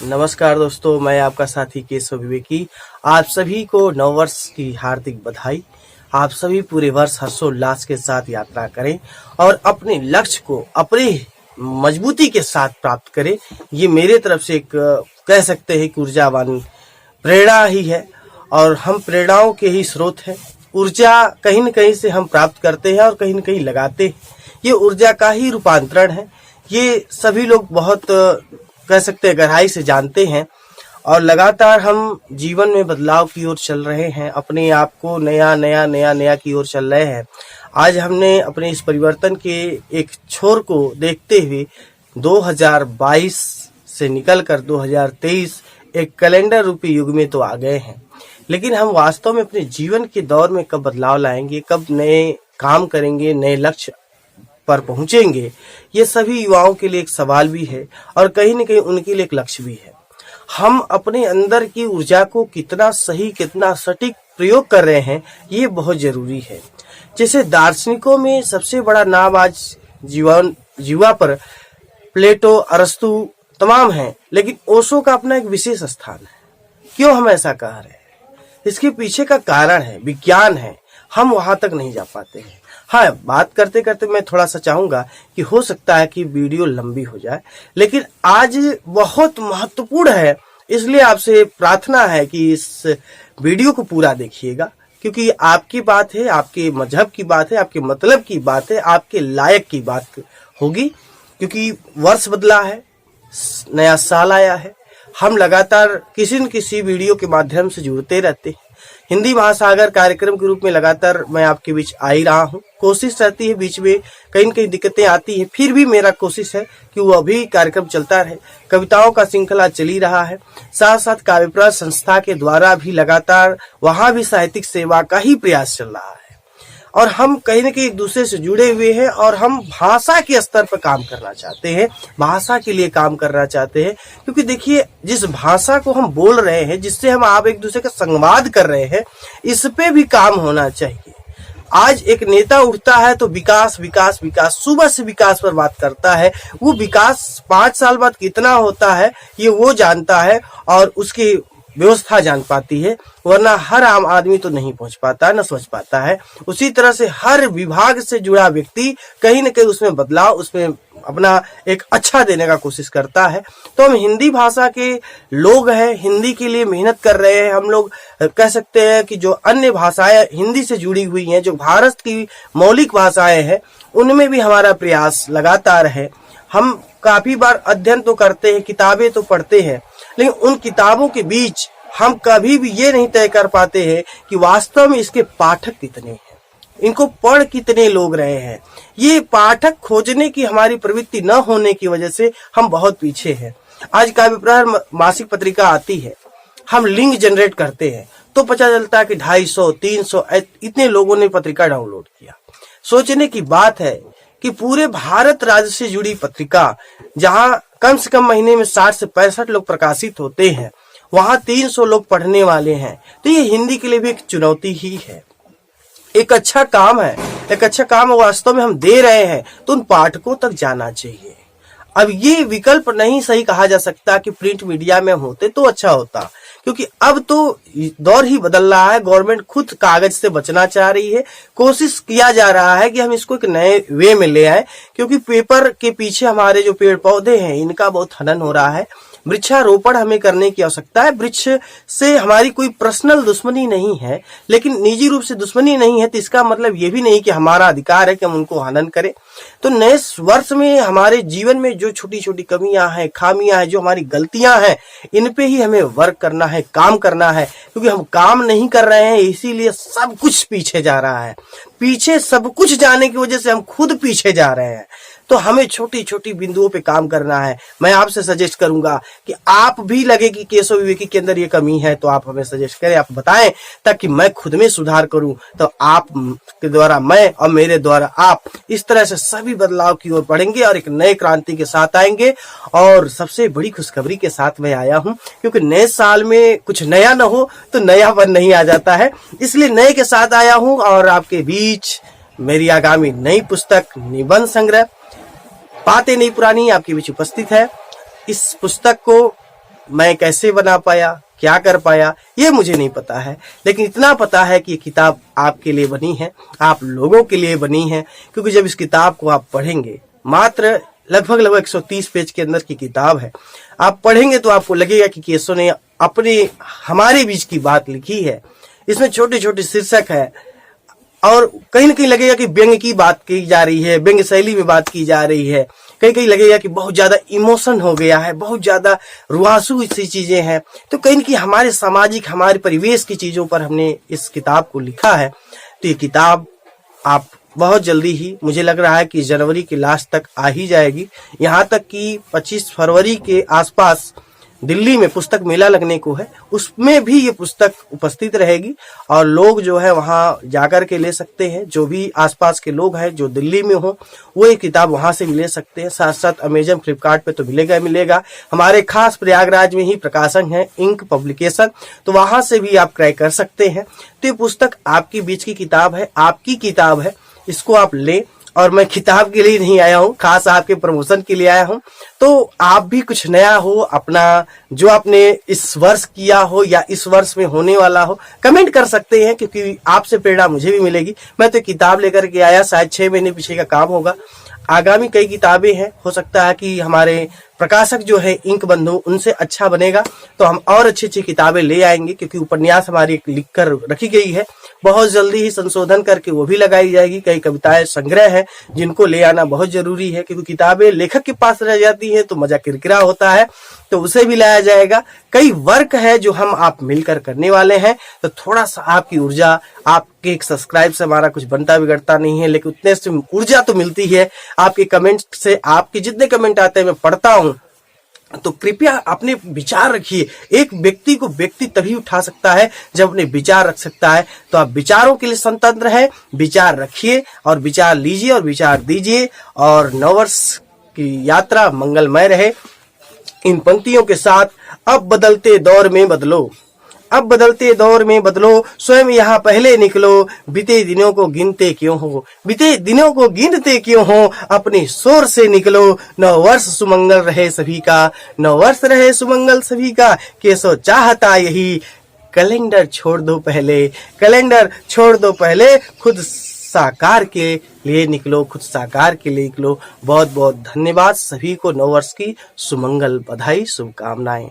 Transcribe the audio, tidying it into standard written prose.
नमस्कार दोस्तों, मैं आपका साथी केशव विवेकी। आप सभी को नववर्ष की हार्दिक बधाई। आप सभी पूरे वर्ष हर्षोल्लास के साथ यात्रा करें और अपने लक्ष्य को अपने मजबूती के साथ प्राप्त करें। ये मेरे तरफ से एक कह सकते हैं कि ऊर्जावान प्रेरणा ही है और हम प्रेरणाओं के ही स्रोत हैं। ऊर्जा कहीं न कहीं से हम प्राप्त करते हैं और कहीं न कहीं लगाते हैं। ये ऊर्जा का ही रूपांतरण है। ये सभी लोग बहुत कह सकते हैं गहराई से जानते हैं और लगातार हम जीवन में बदलाव की ओर चल रहे हैं। अपने आप को नया की ओर चल रहे हैं। आज हमने अपने इस परिवर्तन के एक छोर को देखते हुए 2022 से निकलकर 2023 एक कैलेंडर रूपी युग में तो आ गए हैं। लेकिन हम वास्तव में अपने जीवन के दौर में कब बदलाव लाएंगे, कब नए काम करेंगे, नए लक्ष्य पर पहुंचेंगे, ये सभी युवाओं के लिए एक सवाल भी है और कहीं न कहीं उनके लिए एक लक्ष्य भी है। हम अपने अंदर की ऊर्जा को कितना सही, कितना सटीक प्रयोग कर रहे हैं, ये बहुत जरूरी है। जैसे दार्शनिकों में सबसे बड़ा नाम आज जीवा पर प्लेटो, अरस्तु तमाम हैं, लेकिन ओशो का अपना एक विशेष स्थान है। क्यों हम ऐसा कह रहे हैं? इसके पीछे का कारण है, विज्ञान है। हम वहां तक नहीं जा पाते हैं। हाँ, बात करते करते मैं थोड़ा सा चाहूंगा कि हो सकता है कि वीडियो लंबी हो जाए, लेकिन आज बहुत महत्वपूर्ण है, इसलिए आपसे प्रार्थना है कि इस वीडियो को पूरा देखिएगा, क्योंकि आपकी बात है, आपके मजहब की बात है, आपके मतलब की बात है, आपके लायक की बात होगी। क्योंकि वर्ष बदला है, नया साल आया है। हम लगातार किसी न किसी वीडियो के माध्यम से जुड़ते रहते हैं। हिंदी महासागर कार्यक्रम के रूप में लगातार मैं आपके बीच आ ही रहा हूँ। कोशिश रहती है, बीच में कहीं न कहीं दिक्कतें आती हैं, फिर भी मेरा कोशिश है कि वो अभी कार्यक्रम चलता रहे। कविताओं का श्रृंखला चल ही रहा है, साथ साथ काव्यप्रद संस्था के द्वारा भी लगातार वहां भी साहित्यिक सेवा का ही प्रयास चल रहा है और हम कहीं न कहीं एक दूसरे से जुड़े हुए हैं और हम भाषा के स्तर पर काम करना चाहते हैं, भाषा के लिए काम करना चाहते हैं। क्योंकि देखिए, जिस भाषा को हम बोल रहे हैं, जिससे हम आप एक दूसरे का संवाद कर रहे हैं, इस पे भी काम होना चाहिए। आज एक नेता उठता है तो विकास विकास विकास, सुबह से विकास पर बात करता है। वो विकास 5 साल बाद कितना होता है ये वो जानता है और उसकी व्यवस्था जान पाती है, वरना हर आम आदमी तो नहीं पहुंच पाता, न समझ पाता है। उसी तरह से हर विभाग से जुड़ा व्यक्ति कहीं न कहीं उसमें बदलाव, उसमें अपना एक अच्छा देने का कोशिश करता है। तो हम हिंदी भाषा के लोग हैं, हिंदी के लिए मेहनत कर रहे हैं। हम लोग कह सकते हैं कि जो अन्य भाषाएं हिंदी से जुड़ी हुई हैं, जो भारत की मौलिक भाषाएं हैं, उनमें भी हमारा प्रयास लगातार है। हम काफी बार अध्ययन तो करते हैं, किताबें तो पढ़ते हैं, लेकिन उन किताबों के बीच हम कभी भी ये नहीं तय कर पाते हैं कि वास्तव में इसके पाठक कितने हैं, इनको पढ़ कितने लोग रहे हैं। ये पाठक खोजने की हमारी प्रवृत्ति न होने की वजह से हम बहुत पीछे हैं। आज काव्यप्रहार मासिक पत्रिका आती है, हम लिंक जनरेट करते हैं तो पता चलता है कि 250, 300 इतने लोगों ने पत्रिका डाउनलोड किया। सोचने की बात है कि पूरे भारत राज्य से जुड़ी पत्रिका, जहां कम से कम महीने में 60 से 65 लोग प्रकाशित होते हैं, वहां 300 लोग पढ़ने वाले हैं। तो ये हिंदी के लिए भी एक चुनौती ही है। एक अच्छा काम है, एक अच्छा काम वास्तव में हम दे रहे हैं तो उन पाठकों तक जाना चाहिए। अब ये विकल्प नहीं सही कहा जा सकता कि प्रिंट मीडिया में होते तो अच्छा होता, क्योंकि अब तो दौर ही बदल रहा है। गवर्नमेंट खुद कागज से बचना चाह रही है। कोशिश किया जा रहा है कि हम इसको एक नए वे में ले आए, क्योंकि पेपर के पीछे हमारे जो पेड़ पौधे हैं, इनका बहुत हनन हो रहा है। वृक्षारोपण हमें करने की आवश्यकता है। वृक्ष से हमारी कोई पर्सनल दुश्मनी नहीं है, लेकिन निजी रूप से दुश्मनी नहीं है तो इसका मतलब ये भी नहीं कि हमारा अधिकार है कि हम उनको हनन करें। तो नए वर्ष में हमारे जीवन में जो छोटी छोटी कमियां हैं, खामियां हैं, जो हमारी गलतियां हैं, इन पे ही हमें वर्क करना है, काम करना है। क्योंकि हम काम नहीं कर रहे हैं, इसीलिए सब कुछ पीछे जा रहा है। पीछे सब कुछ जाने की वजह से हम खुद पीछे जा रहे हैं। तो हमें छोटी छोटी बिंदुओं पे काम करना है। मैं आपसे सजेस्ट करूंगा कि आप भी लगे कि केशव विवेकी के अंदर ये कमी है तो आप हमें सजेस्ट करें, आप बताएं, ताकि मैं खुद में सुधार करूं। तो आप के द्वारा मैं और मेरे द्वारा आप, इस तरह से सभी बदलाव की ओर बढ़ेंगे और एक नए क्रांति के साथ आएंगे। और सबसे बड़ी खुशखबरी के साथ मैं आया हूं, क्योंकि नए साल में कुछ नया न हो तो नयापन नहीं आ जाता है, इसलिए नए के साथ आया हूं। और आपके बीच मेरी आगामी नई पुस्तक निबंध संग्रह बातें नहीं पुरानी आपके बीच उपस्थित है। इस पुस्तक को मैं कैसे बना पाया, क्या कर पाया, ये मुझे नहीं पता है, लेकिन इतना पता है कि ये किताब आपके लिए बनी है, आप लोगों के लिए बनी है। क्योंकि जब इस किताब को आप पढ़ेंगे, मात्र लगभग 130 पेज के अंदर की किताब है, आप पढ़ेंगे तो आपको लगेगा कि केशव ने अपने हमारे बीच की बात लिखी है। इसमें छोटे छोटे शीर्षक है और कहीं ना कहीं लगेगा कि व्यंग की बात की जा रही है, व्यंग शैली में बात की जा रही है। कहीं कहीं लगेगा कि बहुत ज्यादा इमोशन हो गया है, बहुत ज्यादा रुआंसू सी चीजें हैं। तो कहीं ना कहीं हमारे सामाजिक, हमारे परिवेश की चीजों पर हमने इस किताब को लिखा है। तो ये किताब आप बहुत जल्दी ही, मुझे लग रहा है कि जनवरी के लास्ट तक आ ही जाएगी। यहाँ तक कि 25 फरवरी के आसपास दिल्ली में पुस्तक मेला लगने को है, उसमें भी ये पुस्तक उपस्थित रहेगी और लोग जो है वहां जाकर के ले सकते हैं। जो भी आसपास के लोग हैं जो दिल्ली में हो, वो ये किताब वहां से भी ले सकते हैं। साथ साथ अमेजन, फ्लिपकार्ट पे तो मिलेगा। हमारे खास प्रयागराज में ही प्रकाशन है इंक पब्लिकेशन, तो वहां से भी आप क्रय कर सकते हैं। तो ये पुस्तक आपकी बीच की किताब है, आपकी किताब है, इसको आप लें। और मैं किताब के लिए नहीं आया हूँ, खास आपके प्रमोशन के लिए आया हूँ। तो आप भी कुछ नया हो, अपना जो आपने इस वर्ष किया हो या इस वर्ष में होने वाला हो, कमेंट कर सकते हैं, क्योंकि आपसे प्रेरणा मुझे भी मिलेगी। मैं तो किताब लेकर के आया, शायद 6 महीने पीछे का काम होगा। आगामी कई किताबें हैं, हो सकता है कि हमारे प्रकाशक जो है इंक बंधु, उनसे अच्छा बनेगा तो हम और अच्छी अच्छी किताबें ले आएंगे। क्योंकि उपन्यास हमारी लिख कर रखी गई है, बहुत जल्दी ही संशोधन करके वो भी लगाई जाएगी। कई कविताएं संग्रह है जिनको ले आना बहुत जरूरी है, क्योंकि किताबें लेखक के पास रह जाती है तो मजा किरकिरा होता है, तो उसे भी लाया जाएगा। कई वर्क है जो हम आप मिलकर करने वाले हैं, तो थोड़ा सा आपकी ऊर्जा, आपके एक सब्सक्राइब से हमारा कुछ बनता बिगड़ता नहीं है, लेकिन उतने से ऊर्जा तो मिलती है आपके कमेंट से। आपके जितने कमेंट आते हैं मैं पढ़ता हूँ, तो कृपया अपने विचार रखिए। एक व्यक्ति को व्यक्ति तभी उठा सकता है जब अपने विचार रख सकता है। तो आप विचारों के लिए स्वतंत्र है, विचार रखिए और विचार लीजिए और विचार दीजिए। और नववर्ष की यात्रा मंगलमय रहे। इन पंक्तियों के साथ, अब बदलते दौर में बदलो, अब बदलते दौर में बदलो, स्वयं यहाँ पहले निकलो, बीते दिनों को गिनते क्यों हो, बीते दिनों को गिनते क्यों हो, अपने शोर से निकलो। नववर्ष सुमंगल रहे सभी का, नववर्ष रहे सुमंगल सभी का, केशव चाहता यही। कैलेंडर छोड़ दो पहले, कैलेंडर छोड़ दो पहले, खुद साकार के लिए निकलो, खुद साकार के लिए निकलो। बहुत बहुत धन्यवाद। सभी को नववर्ष की सुमंगल बधाई, शुभकामनाएं।